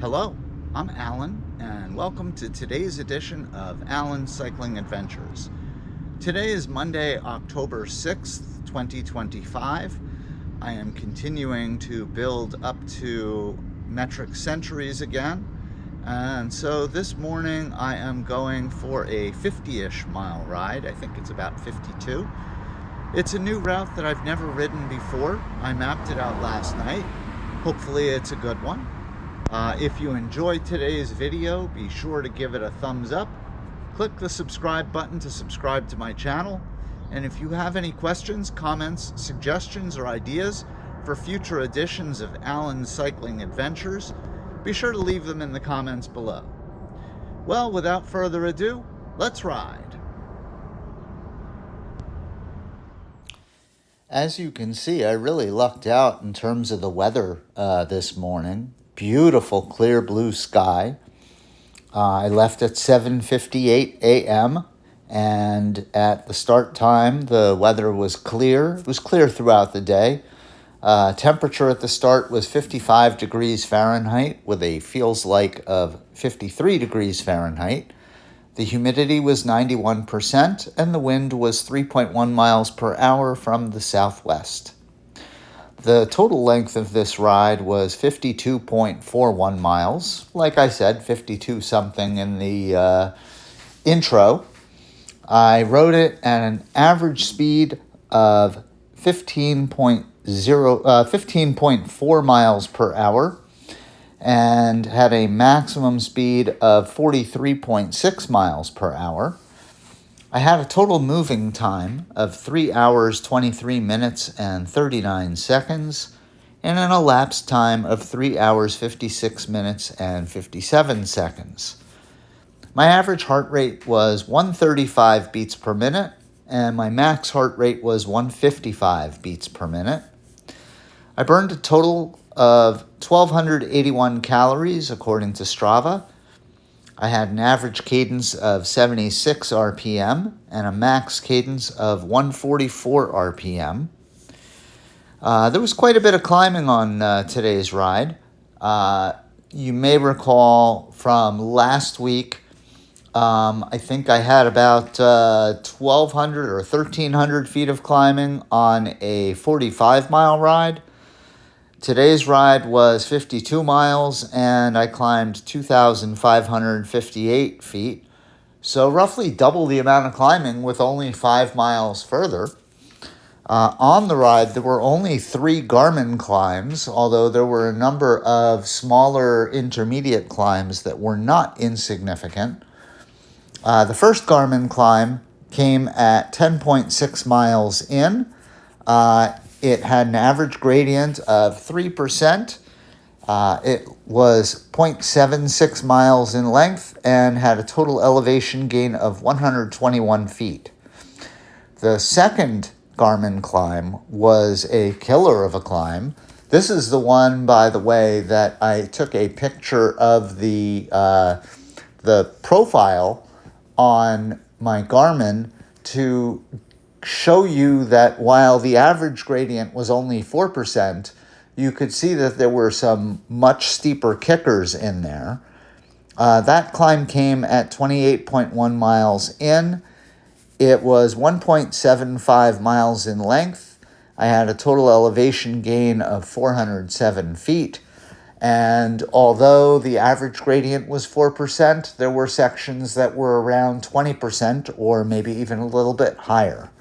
Hello, I'm Alan, and welcome to today's edition of Alan's Cycling Adventures. Today is Monday, October 6th, 2025. I am continuing to build up to metric centuries again, and so this morning I am going for a 50-ish mile ride. I think it's about 52. It's a new route that I've never ridden before. I mapped it out last night. Hopefully it's a good one. If you enjoyed today's video, be sure to give it a thumbs up. Click the subscribe button to subscribe to my channel. And if you have any questions, comments, suggestions, or ideas for future editions of Alan's Cycling Adventures, be sure to leave them in the comments below. Well, without further ado, let's ride. As you can see, I really lucked out in terms of the weather this morning. Beautiful clear blue sky. I left at 7:58 a.m. and at the start time the weather was clear. It was clear throughout the day. Temperature at the start was 55 degrees Fahrenheit with a feels like of 53 degrees Fahrenheit. The humidity was 91% and the wind was 3.1 miles per hour from the southwest. The total length of this ride was 52.41 miles. Like I said, 52 something in the intro. I rode it at an average speed of 15.4 miles per hour and had a maximum speed of 43.6 miles per hour. I had a total moving time of 3 hours, 23 minutes, and 39 seconds, and an elapsed time of 3 hours, 56 minutes, and 57 seconds. My average heart rate was 135 beats per minute, and my max heart rate was 155 beats per minute. I burned a total of 1,281 calories, according to Strava. I had an average cadence of 76 RPM and a max cadence of 144 RPM. There was quite a bit of climbing on today's ride. You may recall from last week, I think I had about 1,200 or 1,300 feet of climbing on a 45-mile ride. Today's ride was 52 miles, and I climbed 2,558 feet, so roughly double the amount of climbing with only 5 miles further. On the ride, there were only 3 Garmin climbs, although there were a number of smaller intermediate climbs that were not insignificant. The first Garmin climb came at 10.6 miles in. It had an average gradient of 3%. It was 0.76 miles in length and had a total elevation gain of 121 feet. The second Garmin climb was a killer of a climb. This is the one, by the way, that I took a picture of the profile on my Garmin to show you that while the average gradient was only 4%, you could see that there were some much steeper kickers in there. That climb came at 28.1 miles in. It was 1.75 miles in length. I had a total elevation gain of 407 feet. And although the average gradient was 4%, there were sections that were around 20% or maybe even a little bit higher.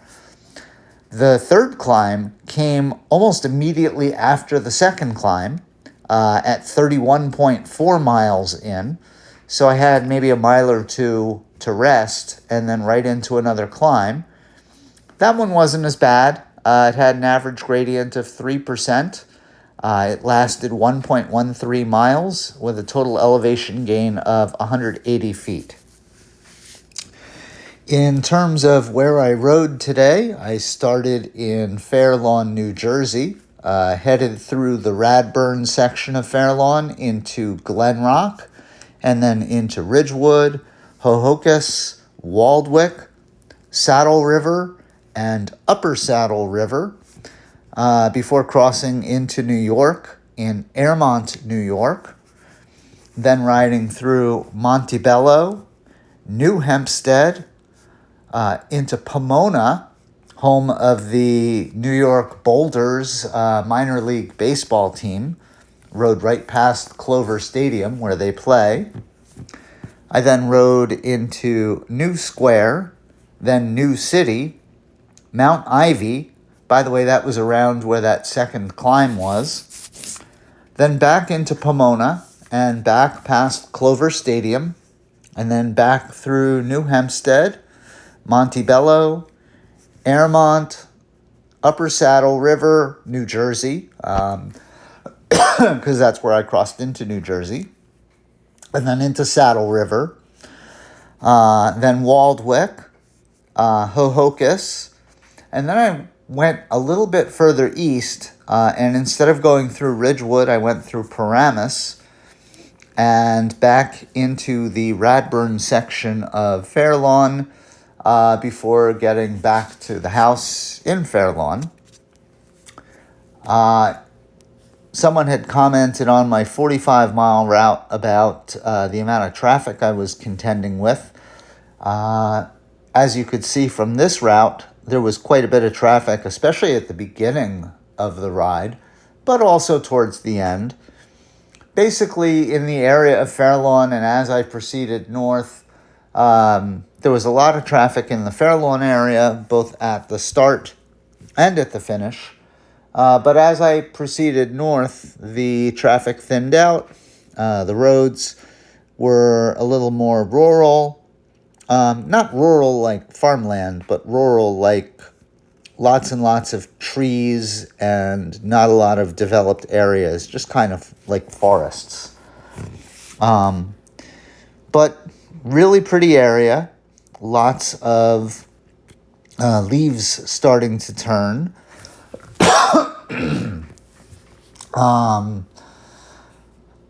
The third climb came almost immediately after the second climb at 31.4 miles in. So I had maybe a mile or two to rest and then right into another climb. That one wasn't as bad. It had an average gradient of 3%. It lasted 1.13 miles with a total elevation gain of 180 feet. In terms of where I rode today, I started in Fair Lawn, New Jersey, headed through the Radburn section of Fair Lawn into Glen Rock, and then into Ridgewood, Ho-Ho-Kus, Waldwick, Saddle River, and Upper Saddle River, before crossing into New York in Airmont, New York. then riding through Montebello, New Hempstead, into Pomona, home of the New York Boulders minor league baseball team. Rode right past Clover Stadium where they play. I then rode into New Square, then New City, Mount Ivy. By the way, that was around where that second climb was. Then back into Pomona and back past Clover Stadium, and then back through New Hempstead, Montebello, Airmont, Upper Saddle River, New Jersey, because that's where I crossed into New Jersey, and then into Saddle River, then Waldwick, Ho-Ho-Kus, and then I went a little bit further east, and instead of going through Ridgewood, I went through Paramus and back into the Radburn section of Fairlawn before getting back to the house in Fairlawn. Someone had commented on my 45-mile route about the amount of traffic I was contending with. As you could see from this route, there was quite a bit of traffic, especially at the beginning of the ride, but also towards the end. Basically, in the area of Fairlawn, and as I proceeded north, there was a lot of traffic in the Fairlawn area, both at the start and at the finish. But as I proceeded north, the traffic thinned out. The roads were a little more rural. Not rural like farmland, but rural like lots and lots of trees and not a lot of developed areas, just kind of like forests. But really pretty area, lots of leaves starting to turn.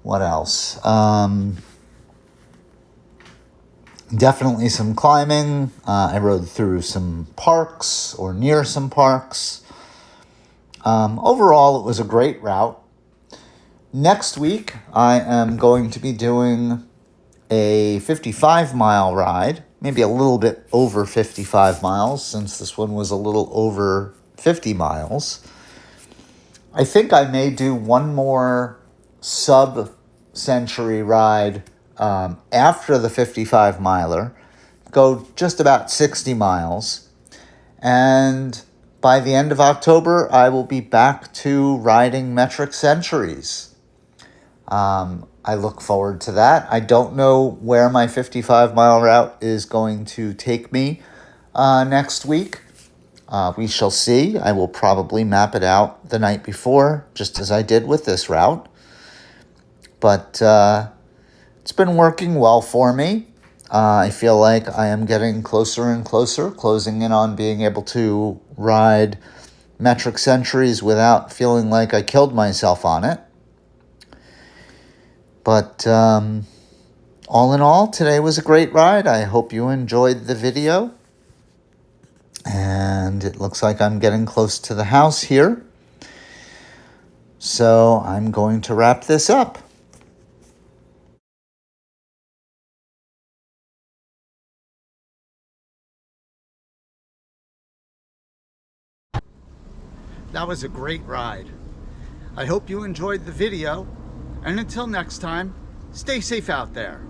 What else? Definitely some climbing. I rode through some parks or near some parks. Overall, it was a great route. Next week, I am going to be doing a 55-mile ride, maybe a little bit over 55 miles, since this one was a little over 50 miles. I think I may do one more sub-century ride after the 55-miler, go just about 60 miles, and by the end of October, I will be back to riding metric centuries. I look forward to that. I don't know where my 55-mile route is going to take me next week. We shall see. I will probably map it out the night before, just as I did with this route. But it's been working well for me. I feel like I am getting closer and closer, closing in on being able to ride metric centuries without feeling like I killed myself on it. But all in all, today was a great ride. I hope you enjoyed the video. And it looks like I'm getting close to the house here. So I'm going to wrap this up. That was a great ride. I hope you enjoyed the video. And until next time, stay safe out there.